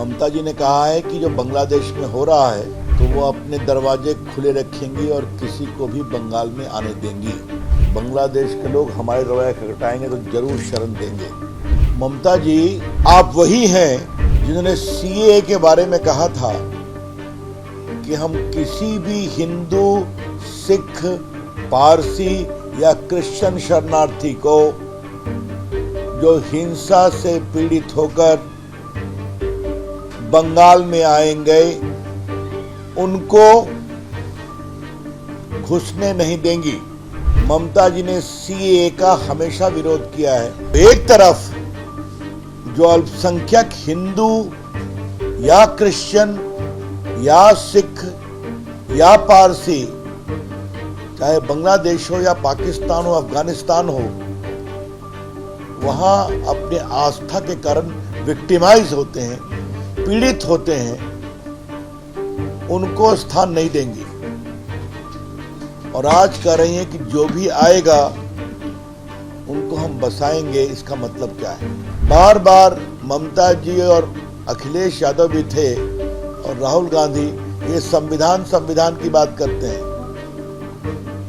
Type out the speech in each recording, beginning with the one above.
ममता जी ने कहा है कि जो बांग्लादेश में हो रहा है तो वो अपने दरवाजे खुले रखेंगी और किसी को भी बंगाल में आने देंगी। बांग्लादेश के लोग हमारे रवैया खटखटाएंगे तो जरूर शरण देंगे। ममता जी, आप वही हैं जिन्होंने सीएए के बारे में कहा था कि हम किसी भी हिंदू, सिख, पारसी या क्रिश्चियन शरणार्थी को जो हिंसा से पीड़ित होकर बंगाल में आएंगे उनको घुसने नहीं देंगी। ममता जी ने सीएए का हमेशा विरोध किया है। एक तरफ जो अल्पसंख्यक हिंदू या क्रिश्चियन या सिख या पारसी, चाहे बांग्लादेश हो या पाकिस्तान हो, अफगानिस्तान हो, वहां अपने आस्था के कारण विक्टिमाइज होते हैं, पीड़ित होते हैं, उनको स्थान नहीं देंगी। और आज कह रही हैं कि जो भी आएगा उनको हम बसाएंगे। इसका मतलब क्या है? बार बार ममता जी और अखिलेश यादव भी थे और राहुल गांधी ये संविधान की बात करते हैं।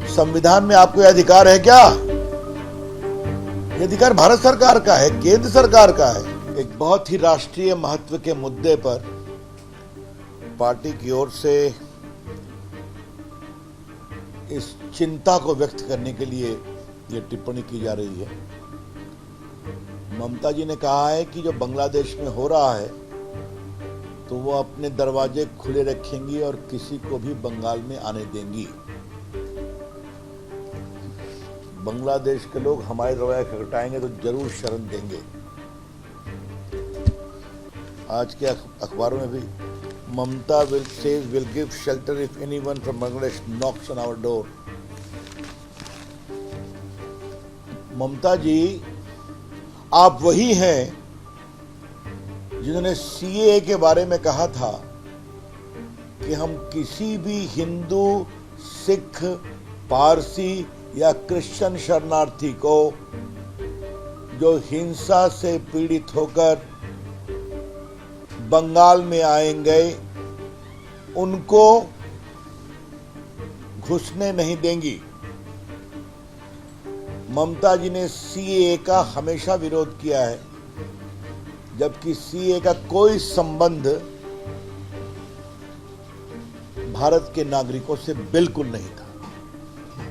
संविधान में आपको यह अधिकार है क्या? ये अधिकार भारत सरकार का है, केंद्र सरकार का है। एक बहुत ही राष्ट्रीय महत्व के मुद्दे पर पार्टी की ओर से इस चिंता को व्यक्त करने के लिए ये टिप्पणी की जा रही है। ममता जी ने कहा है कि जो बांग्लादेश में हो रहा है तो वो अपने दरवाजे खुले रखेंगी और किसी को भी बंगाल में आने देंगी। बांग्लादेश के लोग हमारे रवैया खटखटाएंगे तो जरूर शरण देंगे। आज के अखबारों में भी ममता will give shelter if anyone from Bangladesh knocks on our door। ममता जी, आप वही हैं जिन्होंने सीएए के बारे में कहा था कि हम किसी भी हिंदू, सिख, पारसी या क्रिश्चियन शरणार्थी को जो हिंसा से पीड़ित होकर बंगाल में आएंगे उनको घुसने नहीं देंगी। ममता जी ने सीएए का हमेशा विरोध किया है, जबकि सीएए का कोई संबंध भारत के नागरिकों से बिल्कुल नहीं था,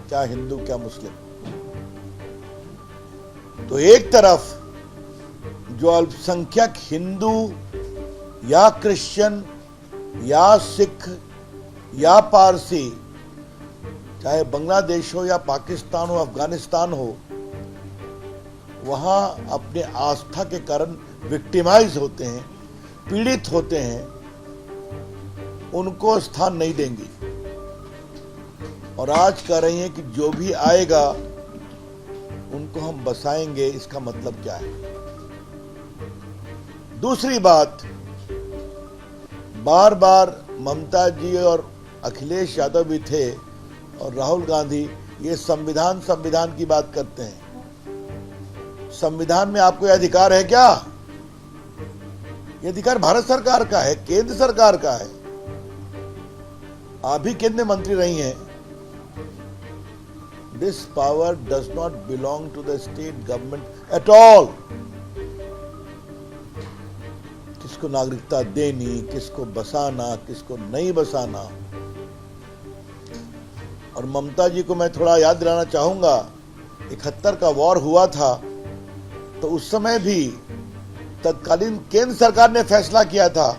क्या हिंदू क्या मुस्लिम। तो एक तरफ जो अल्पसंख्यक हिंदू या क्रिश्चियन या सिख या पारसी, चाहे बांग्लादेश हो या पाकिस्तान हो, अफगानिस्तान हो, वहां अपने आस्था के कारण विक्टिमाइज होते हैं, पीड़ित होते हैं, उनको स्थान नहीं देंगी। और आज कह रही हैं कि जो भी आएगा उनको हम बसाएंगे। इसका मतलब क्या है? दूसरी बात, बार बार ममता जी और अखिलेश यादव भी थे और राहुल गांधी ये संविधान की बात करते हैं। संविधान में आपको यह अधिकार है क्या? ये अधिकार भारत सरकार का है, केंद्र सरकार का है। आप भी केंद्रीय मंत्री रही हैं। This power does not belong to the state government at all. किसको नागरिकता देनी, किसको बसाना, किसको नहीं बसाना। और ममता जी को मैं थोड़ा याद दिलाना चाहूंगा, 71 का वॉर हुआ था तो उस समय भी तत्कालीन केंद्र सरकार ने फैसला किया था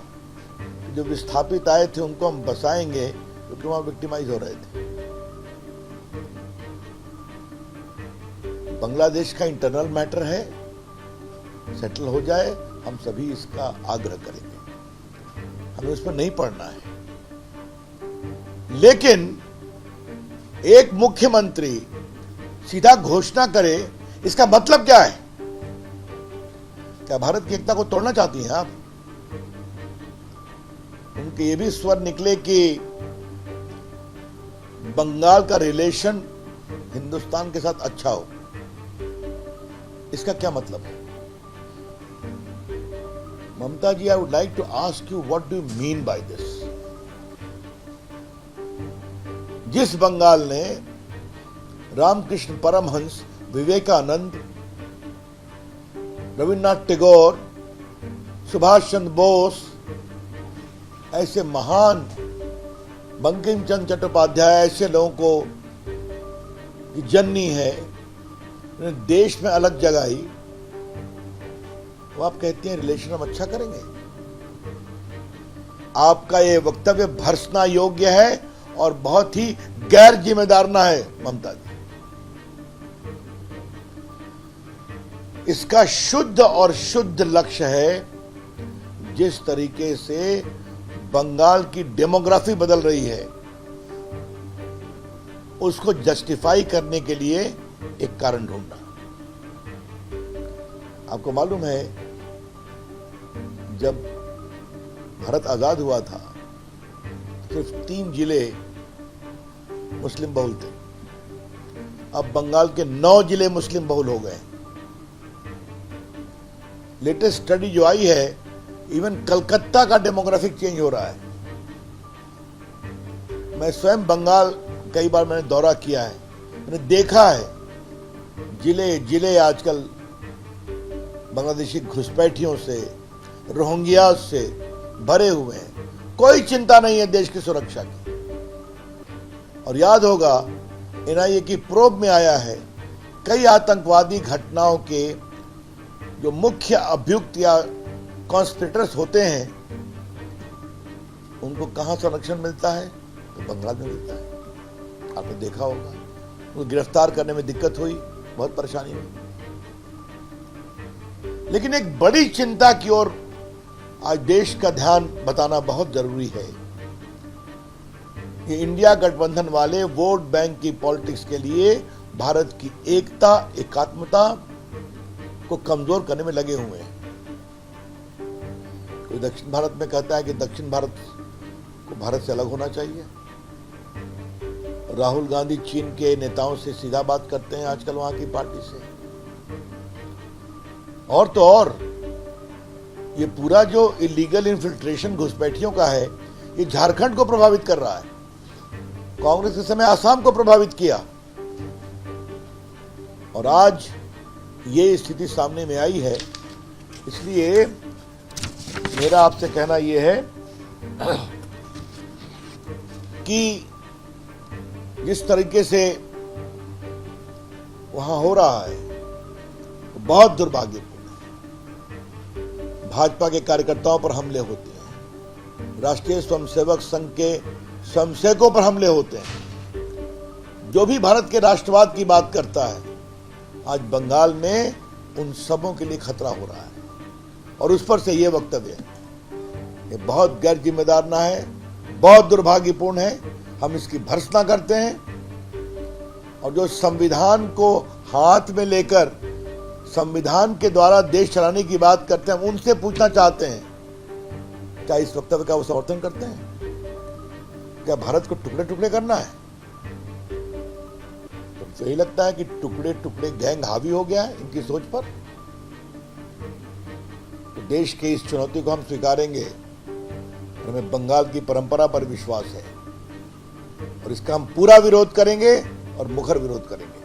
कि जो विस्थापित आए थे उनको हम बसाएंगे, क्योंकि वहां विक्टिमाइज हो रहे थे। बांग्लादेश का इंटरनल मैटर है, सेटल हो जाए, हम सभी इसका आग्रह करेंगे, हमें उस पर नहीं पड़ना है। लेकिन एक मुख्यमंत्री सीधा घोषणा करे, इसका मतलब क्या है? क्या भारत की एकता को तोड़ना चाहती हैं आप? उनके ये भी स्वर निकले कि बंगाल का रिलेशन हिंदुस्तान के साथ अच्छा हो। इसका क्या मतलब है? Mamta ji, I would like to ask you, what do you mean by this? जिस बंगाल ने रामकृष्ण परमहंस, विवेकानंद, रविन्द्रनाथ टैगोर, सुभाष चंद्र बोस ऐसे महान, बंकिम चंद्र चट्टोपाध्याय ऐसे लोगों को की जननी है, देश में अलग जगाई, वो आप कहती हैं रिलेशन हम अच्छा करेंगे? आपका ये वक्तव्य भर्त्सना योग्य है और बहुत ही गैर जिम्मेदाराना है ममता जी। इसका शुद्ध और शुद्ध लक्ष्य है, जिस तरीके से बंगाल की डेमोग्राफी बदल रही है, उसको जस्टिफाई करने के लिए एक कारण ढूंढना। आपको मालूम है, जब भारत आजाद हुआ था, सिर्फ 3 जिले मुस्लिम बहुल थे। अब बंगाल के 9 जिले मुस्लिम बहुल हो गए। लेटेस्ट स्टडी जो आई है, इवन कलकत्ता का डेमोग्राफिक चेंज हो रहा है। मैं स्वयं बंगाल कई बार मैंने दौरा किया है, मैंने देखा है जिले जिले आजकल बांग्लादेशी घुसपैठियों से, रोहिंग्या से भरे हुए हैं। कोई चिंता नहीं है देश की सुरक्षा की। और याद होगा, एनआईए की प्रोब में आया है, कई आतंकवादी घटनाओं के जो मुख्य अभियुक्त या कॉन्स्पिरेटर्स होते हैं, उनको कहां संरक्षण मिलता है? तो बंगाल में मिलता है। आपने देखा होगा, उनको गिरफ्तार करने में दिक्कत हुई, बहुत परेशानी हुई। लेकिन एक बड़ी चिंता की ओर आज देश का ध्यान बताना बहुत जरूरी है। ये इंडिया गठबंधन वाले वोट बैंक की पॉलिटिक्स के लिए भारत की एकता, एकात्मता को कमजोर करने में लगे हुए हैं। कोई दक्षिण भारत में कहता है कि दक्षिण भारत को भारत से अलग होना चाहिए। राहुल गांधी चीन के नेताओं से सीधा बात करते हैं आजकल वहां की पार्टी से। और तो और, ये पूरा जो इलीगल इन्फिल्ट्रेशन घुसपैठियों का है, ये झारखंड को प्रभावित कर रहा है। कांग्रेस के समय आसाम को प्रभावित किया, और आज ये स्थिति सामने में आई है। इसलिए मेरा आपसे कहना यह है कि जिस तरीके से वहां हो रहा है, तो बहुत दुर्भाग्यपूर्ण है। भाजपा के कार्यकर्ताओं पर हमले होते हैं, राष्ट्रीय स्वयंसेवक संघ के स्वयंसेवकों पर हमले होते हैं। जो भी भारत के राष्ट्रवाद की बात करता है, आज बंगाल में उन सबों के लिए खतरा हो रहा है। और उस पर से ये वक्तव्य है, ये बहुत गैर जिम्मेदाराना है, बहुत दुर्भाग्यपूर्ण है। हम इसकी भर्त्सना करते हैं, और जो संविधान को हाथ में लेकर संविधान के द्वारा देश चलाने की बात करते हैं, उनसे पूछना चाहते हैं, क्या इस वक्तव्य का वो समर्थन करते हैं? क्या भारत को टुकड़े टुकड़े करना है? तो यही लगता है कि टुकड़े टुकड़े गैंग हावी हो गया है इनकी सोच पर। तो देश के इस चुनौती को हम स्वीकारेंगे। हमें बंगाल की परंपरा पर विश्वास है, और इसका हम पूरा विरोध करेंगे और मुखर विरोध करेंगे।